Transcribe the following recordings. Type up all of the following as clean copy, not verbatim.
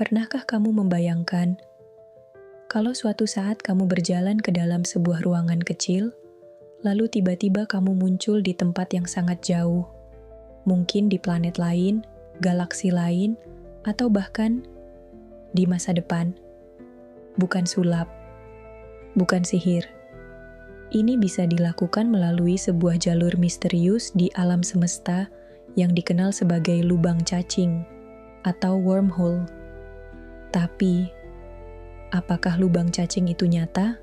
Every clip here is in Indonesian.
Pernahkah kamu membayangkan kalau suatu saat kamu berjalan ke dalam sebuah ruangan kecil, lalu tiba-tiba kamu muncul di tempat yang sangat jauh, mungkin di planet lain, galaksi lain, atau bahkan di masa depan? Bukan sulap, bukan sihir. Ini bisa dilakukan melalui sebuah jalur misterius di alam semesta yang dikenal sebagai lubang cacing atau wormhole. Tapi, apakah lubang cacing itu nyata?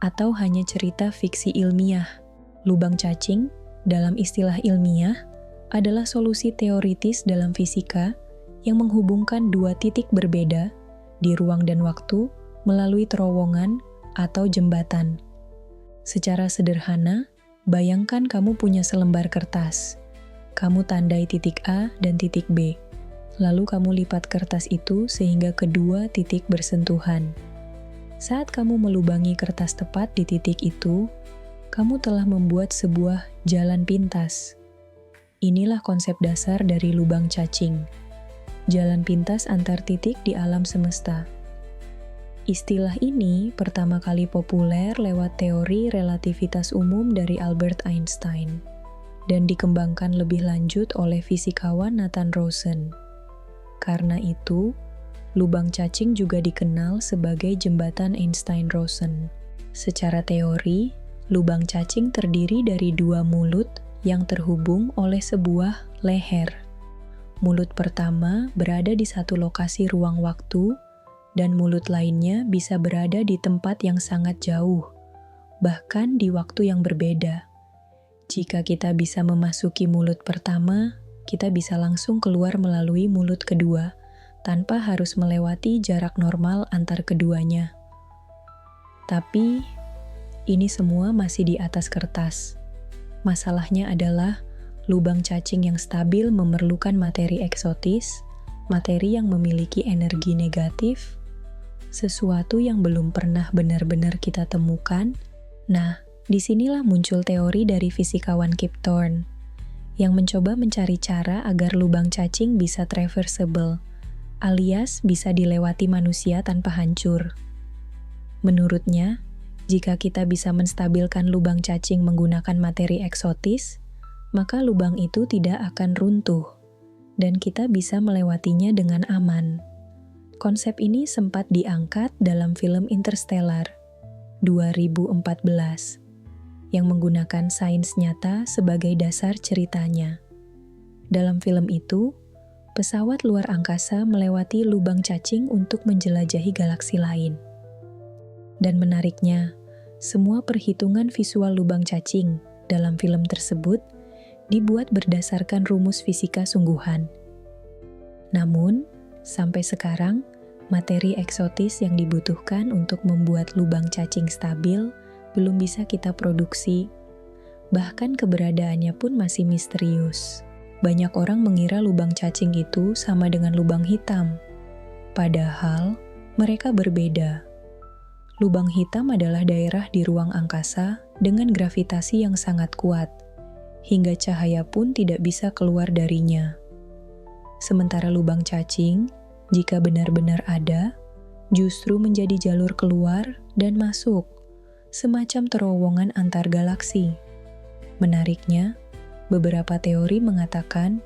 Atau hanya cerita fiksi ilmiah? Lubang cacing, dalam istilah ilmiah, adalah solusi teoritis dalam fisika yang menghubungkan dua titik berbeda di ruang dan waktu melalui terowongan atau jembatan. Secara sederhana, bayangkan kamu punya selembar kertas. Kamu tandai titik A dan titik B. Lalu kamu lipat kertas itu sehingga kedua titik bersentuhan. Saat kamu melubangi kertas tepat di titik itu, kamu telah membuat sebuah jalan pintas. Inilah konsep dasar dari lubang cacing. Jalan pintas antar titik di alam semesta. Istilah ini pertama kali populer lewat teori relativitas umum dari Albert Einstein dan dikembangkan lebih lanjut oleh fisikawan Nathan Rosen. Karena itu, lubang cacing juga dikenal sebagai jembatan Einstein-Rosen. Secara teori, lubang cacing terdiri dari dua mulut yang terhubung oleh sebuah leher. Mulut pertama berada di satu lokasi ruang waktu, dan mulut lainnya bisa berada di tempat yang sangat jauh, bahkan di waktu yang berbeda. Jika kita bisa memasuki mulut pertama, kita bisa langsung keluar melalui mulut kedua, tanpa harus melewati jarak normal antar keduanya. Tapi, ini semua masih di atas kertas. Masalahnya adalah, lubang cacing yang stabil memerlukan materi eksotis, materi yang memiliki energi negatif, sesuatu yang belum pernah benar-benar kita temukan. Nah, disinilah muncul teori dari fisikawan Kip Thorne, yang mencoba mencari cara agar lubang cacing bisa traversable, alias bisa dilewati manusia tanpa hancur. Menurutnya, jika kita bisa menstabilkan lubang cacing menggunakan materi eksotis, maka lubang itu tidak akan runtuh, dan kita bisa melewatinya dengan aman. Konsep ini sempat diangkat dalam film Interstellar 2014, yang menggunakan sains nyata sebagai dasar ceritanya. Dalam film itu, pesawat luar angkasa melewati lubang cacing untuk menjelajahi galaksi lain. Dan menariknya, semua perhitungan visual lubang cacing dalam film tersebut dibuat berdasarkan rumus fisika sungguhan. Namun, sampai sekarang, materi eksotis yang dibutuhkan untuk membuat lubang cacing stabil belum bisa kita produksi. Bahkan keberadaannya pun masih misterius. Banyak orang mengira lubang cacing itu sama dengan lubang hitam. Padahal, mereka berbeda. Lubang hitam adalah daerah di ruang angkasa dengan gravitasi yang sangat kuat, hingga cahaya pun tidak bisa keluar darinya. Sementara lubang cacing, jika benar-benar ada, justru menjadi jalur keluar dan masuk, semacam terowongan antar galaksi. Menariknya, beberapa teori mengatakan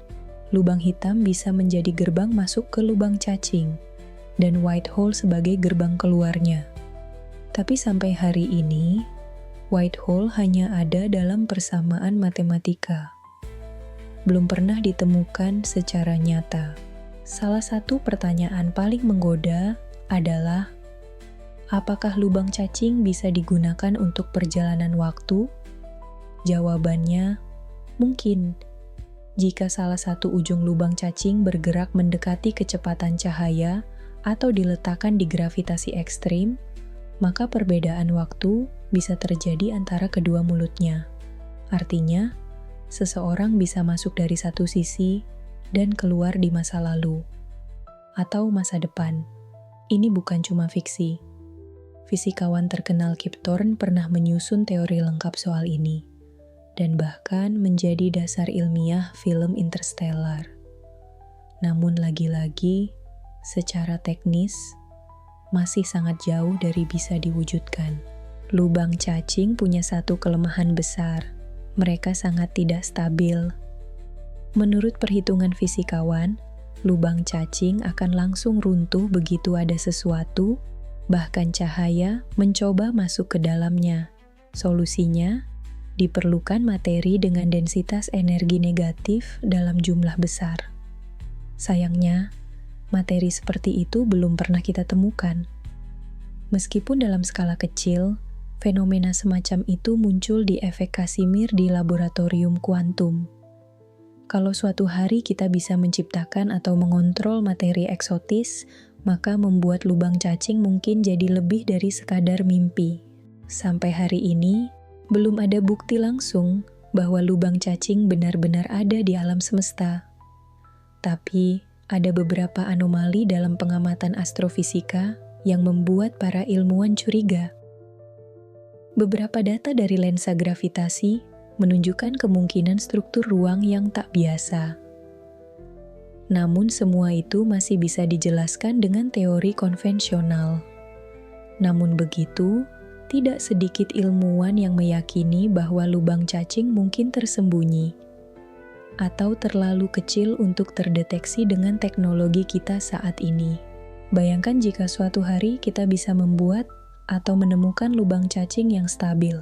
lubang hitam bisa menjadi gerbang masuk ke lubang cacing, dan white hole sebagai gerbang keluarnya. Tapi sampai hari ini, white hole hanya ada dalam persamaan matematika. Belum pernah ditemukan secara nyata. Salah satu pertanyaan paling menggoda adalah, apakah lubang cacing bisa digunakan untuk perjalanan waktu? Jawabannya, mungkin. Jika salah satu ujung lubang cacing bergerak mendekati kecepatan cahaya atau diletakkan di gravitasi ekstrim, maka perbedaan waktu bisa terjadi antara kedua mulutnya. Artinya, seseorang bisa masuk dari satu sisi dan keluar di masa lalu atau masa depan. Ini bukan cuma fiksi. Fisikawan terkenal Kip Thorne pernah menyusun teori lengkap soal ini, dan bahkan menjadi dasar ilmiah film Interstellar. Namun lagi-lagi, secara teknis masih sangat jauh dari bisa diwujudkan. Lubang cacing punya satu kelemahan besar. Mereka sangat tidak stabil. Menurut perhitungan fisikawan, lubang cacing akan langsung runtuh begitu ada sesuatu, bahkan cahaya, mencoba masuk ke dalamnya. Solusinya, diperlukan materi dengan densitas energi negatif dalam jumlah besar. Sayangnya, materi seperti itu belum pernah kita temukan. Meskipun dalam skala kecil, fenomena semacam itu muncul di efek Casimir di laboratorium kuantum. Kalau suatu hari kita bisa menciptakan atau mengontrol materi eksotis, maka membuat lubang cacing mungkin jadi lebih dari sekadar mimpi. Sampai hari ini, belum ada bukti langsung bahwa lubang cacing benar-benar ada di alam semesta. Tapi, ada beberapa anomali dalam pengamatan astrofisika yang membuat para ilmuwan curiga. Beberapa data dari lensa gravitasi menunjukkan kemungkinan struktur ruang yang tak biasa. Namun semua itu masih bisa dijelaskan dengan teori konvensional. Namun begitu, tidak sedikit ilmuwan yang meyakini bahwa lubang cacing mungkin tersembunyi atau terlalu kecil untuk terdeteksi dengan teknologi kita saat ini. Bayangkan jika suatu hari kita bisa membuat atau menemukan lubang cacing yang stabil.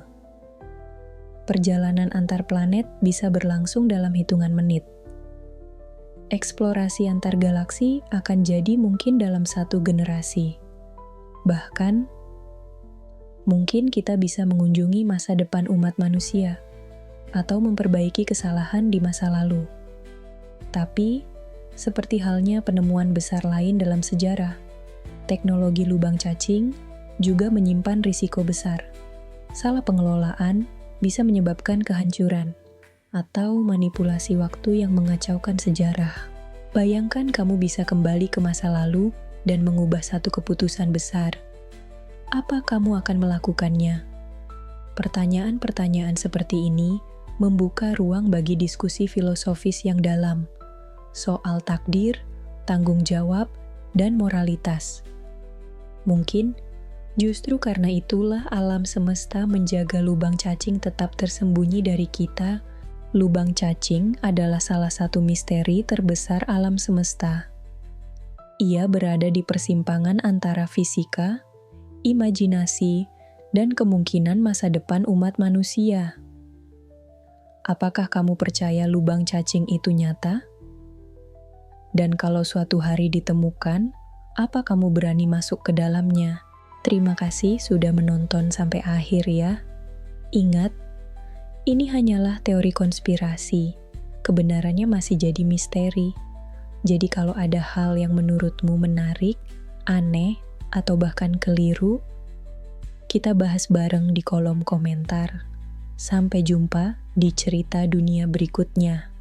Perjalanan antar planet bisa berlangsung dalam hitungan menit. Eksplorasi antar galaksi akan jadi mungkin dalam satu generasi. Bahkan, mungkin kita bisa mengunjungi masa depan umat manusia atau memperbaiki kesalahan di masa lalu. Tapi, seperti halnya penemuan besar lain dalam sejarah, teknologi lubang cacing juga menyimpan risiko besar. Salah pengelolaan bisa menyebabkan kehancuran atau manipulasi waktu yang mengacaukan sejarah. Bayangkan kamu bisa kembali ke masa lalu dan mengubah satu keputusan besar. Apa kamu akan melakukannya? Pertanyaan-pertanyaan seperti ini membuka ruang bagi diskusi filosofis yang dalam soal takdir, tanggung jawab, dan moralitas. Mungkin justru karena itulah alam semesta menjaga lubang cacing tetap tersembunyi dari kita. Lubang cacing adalah salah satu misteri terbesar alam semesta. Ia berada di persimpangan antara fisika, imajinasi, dan kemungkinan masa depan umat manusia. Apakah kamu percaya lubang cacing itu nyata? Dan kalau suatu hari ditemukan, apa kamu berani masuk ke dalamnya? Terima kasih sudah menonton sampai akhir ya. Ingat, ini hanyalah teori konspirasi. Kebenarannya masih jadi misteri. Jadi kalau ada hal yang menurutmu menarik, aneh, atau bahkan keliru, kita bahas bareng di kolom komentar. Sampai jumpa di cerita dunia berikutnya.